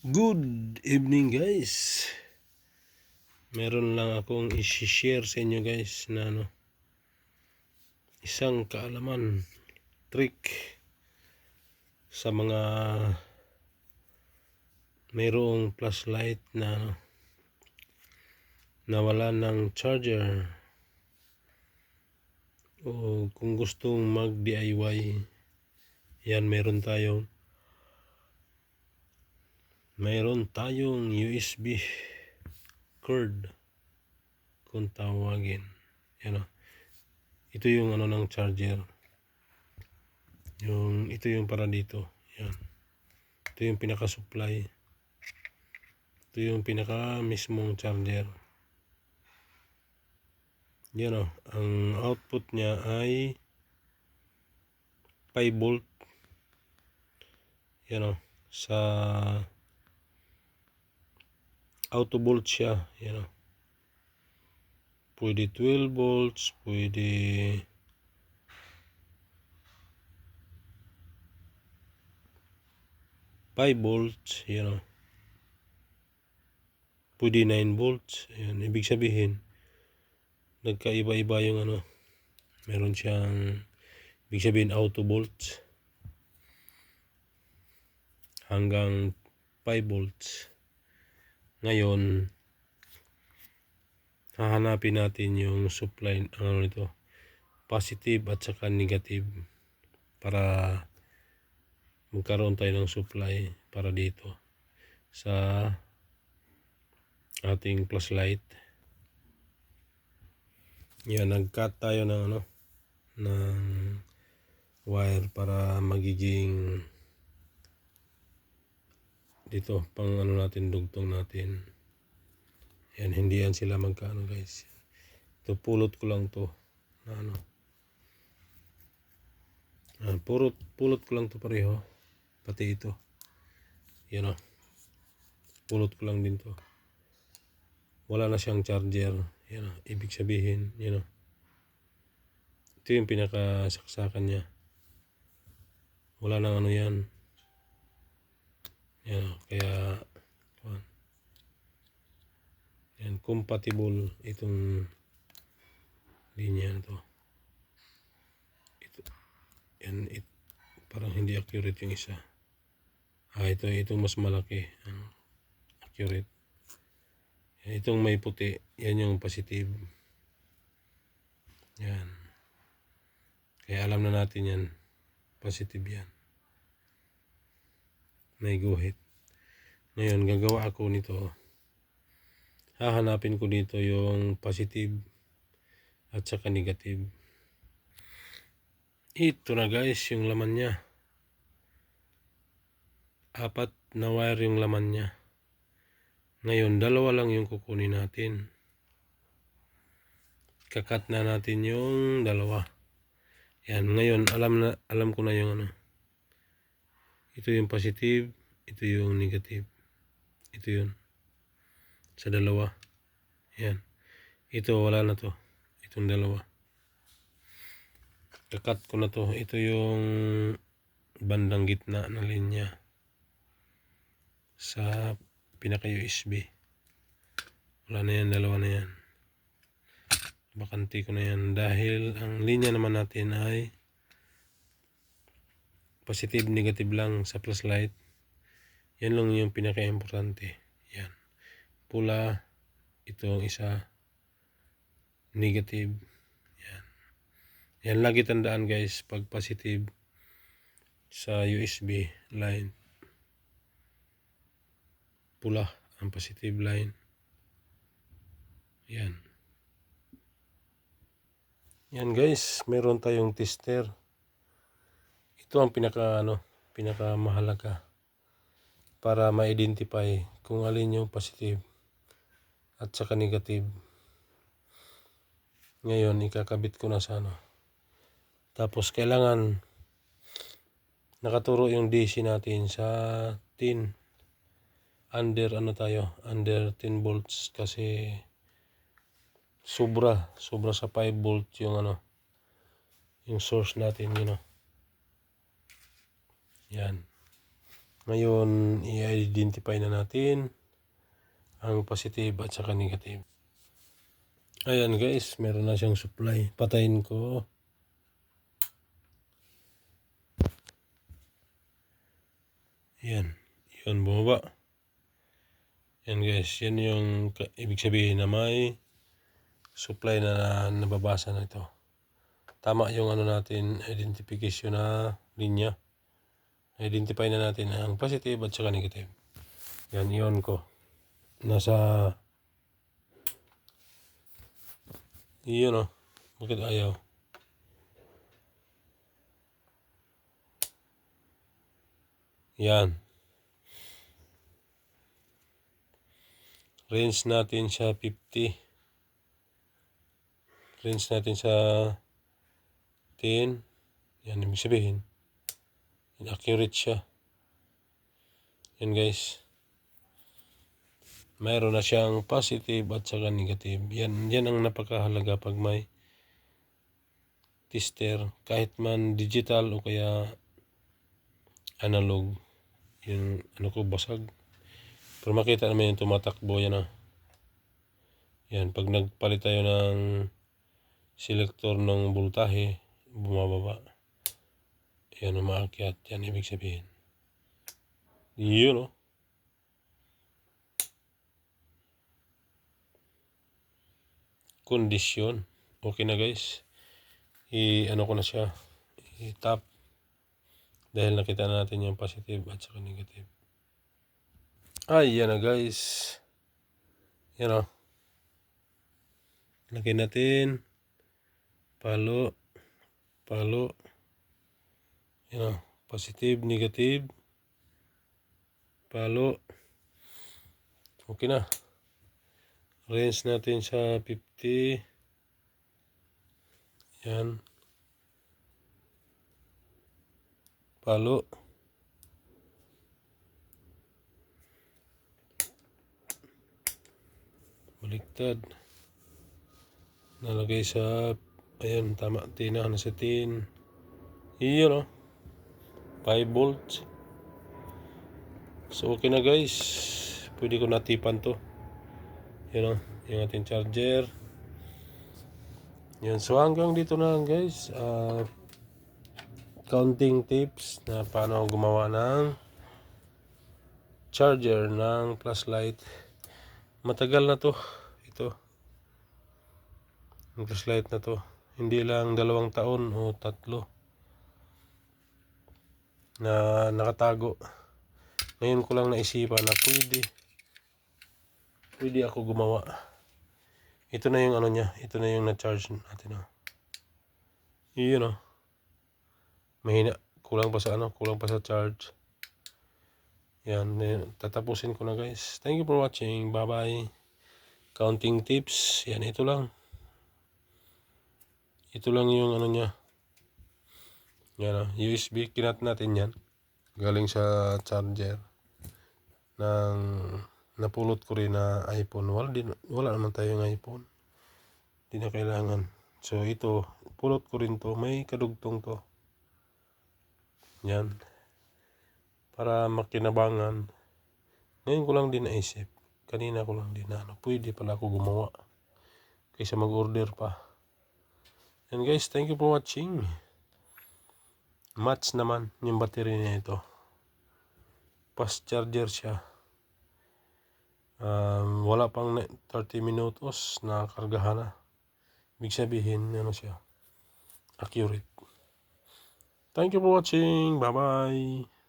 Good evening guys. Meron lang akong i-share sa inyo guys na isang kaalaman, trick sa mga mayroong flashlight na nawala ng charger o kung gustong mag DIY. Yan, meron tayong USB cord kung tawagin. Yan, ito yung ng charger. Ito yung para dito. Yan. Ito yung pinaka-supply. Ito yung pinaka mismong charger. Yan ang output niya ay 5 volt. Yan sa auto volt siya. Yan pwede 12 volts, pwede 5 volts, pwede 9 volts. Yan, ibig sabihin nagkaiba-iba yung meron siyang ibig sabihin auto volts hanggang 5 volts. Ngayon hahanapin natin yung supply nito, positive at saka negative, para magkaroon tayo ng supply para dito sa ating flashlight. Yan, nag-cut tayo ng wire para magiging dito pang natin, dugtong natin. Yan, hindi yan sila magkaano guys. Ito pulot ko lang to na pulot ko lang to pareho, pati ito. Yan pulot ko lang din to. Wala na siyang charger. Yan ibig sabihin, ito yung pinakasaksakan niya. Wala nang yan. Yan, kaya yan, compatible itong linya na to. Yan, parang hindi accurate yung isa. Itong mas malaki, accurate. Itong may puti, yan yung positive. Yan. Kaya alam na natin yan. Positive yan. May guhit. Ngayon, gagawa ako nito. Hahanapin ko dito yung positive at saka negative. Ito na guys, yung laman niya. 4 na wire yung laman niya. Ngayon, 2 lang yung kukunin natin. Kakat na natin yung 2. Yan, ngayon alam ko na yung ito yung positive, ito yung negative. Ito yun. Sa 2. Yan. Ito wala na to. Itong 2. Kakat ko na to. Ito yung bandang gitna na linya sa pinaka USB. Wala na yan, 2 na yan. Bakanti ko na yan dahil ang linya naman natin ay positive, negative lang sa flashlight. Yan lang yung pinaka-importante. Yan. Pula, ito isa negative. Yan. Yan lagi tandaan guys, pag positive sa USB line, pula ang positive line. Yan. Yan guys, meron tayong tester. Ito ang pinaka mahalaga para ma-identify kung alin yung positive at saka negative. Ngayon, ikakabit ko na sa Tapos kailangan nakaturo yung DC natin sa 10. Under under 10 volts kasi sobra sa 5 volt yung yung source natin, Yan. Ngayon, i-identify na natin ang positive at saka negative. Ayan guys, meron na siyang supply. Patayin ko. Yan. Yun, bumaba. Yan guys, yan yung ibig sabihin na may supply na nababasa na ito. Tama yung ano natin, identification na linya. Identify na natin ang positive at saka negative. Yan, yun ko. Nasa... Yun o. Bakit ayaw? Yan. Range natin sa 50. Range natin sa 10. Yan, ibig sabihin. Inaccurate siya. Yan guys. Mayroon na siyang positive at saka negative. Yan ang napakahalaga pag may tester. Kahit man digital o kaya analog. Yung ano ko basag. Pero makita naman yung tumatakbo yan Yan, pag nagpalit tayo ng selector ng voltahe, bumababa. Yan, umaakyat. Yan, ibig sabihin. Yun Kondisyon. Okay na guys. Ano ko na siya. I-tap. Dahil nakita natin yung positive at saka negative. Yan na guys. Yan Lagyan natin. Palo. Yan positive, negative. Palo. Okay na. Range natin sa 50. Yan. Palo. Baliktad. Nalagay sa, ayan, tama, tina, nasa tin. Iyon 5 volts. So okay na guys. Pwede ko natipan to. Yan yung ating charger. Yan, so hanggang dito na lang guys. Counting tips na paano gumawa ng charger ng flashlight. Matagal na to. Ito. Yung flashlight na to. Hindi lang 2 taon o 3 na nakatago. Ngayon ko lang naisipan na pwede ako gumawa. Ito na yung ano niya. Ito na yung na-charge natin. Yun mahina. Kulang pa sa charge. Yan. Tatapusin ko na guys. Thank you for watching. Bye bye. Counting tips. Yan, ito lang. Ito lang yung ano niya. Yan USB. Kinat natin yan. Galing sa charger ng napulot ko rin na iPhone. Wala naman tayong iPhone. Hindi na kailangan. So ito, pulot ko rin to. May kadugtong to. Yan. Para makinabangan. Ngayon ko lang din naisip. Kanina ko lang din na pwede pala ako gumawa. Kaysa mag-order pa. And guys, thank you for watching. Match naman yung battery niya ito. Fast charger siya. Wala pang 30 minutos na kargahan na. Ibig sabihin, ano siya, accurate. Thank you for watching. Bye bye.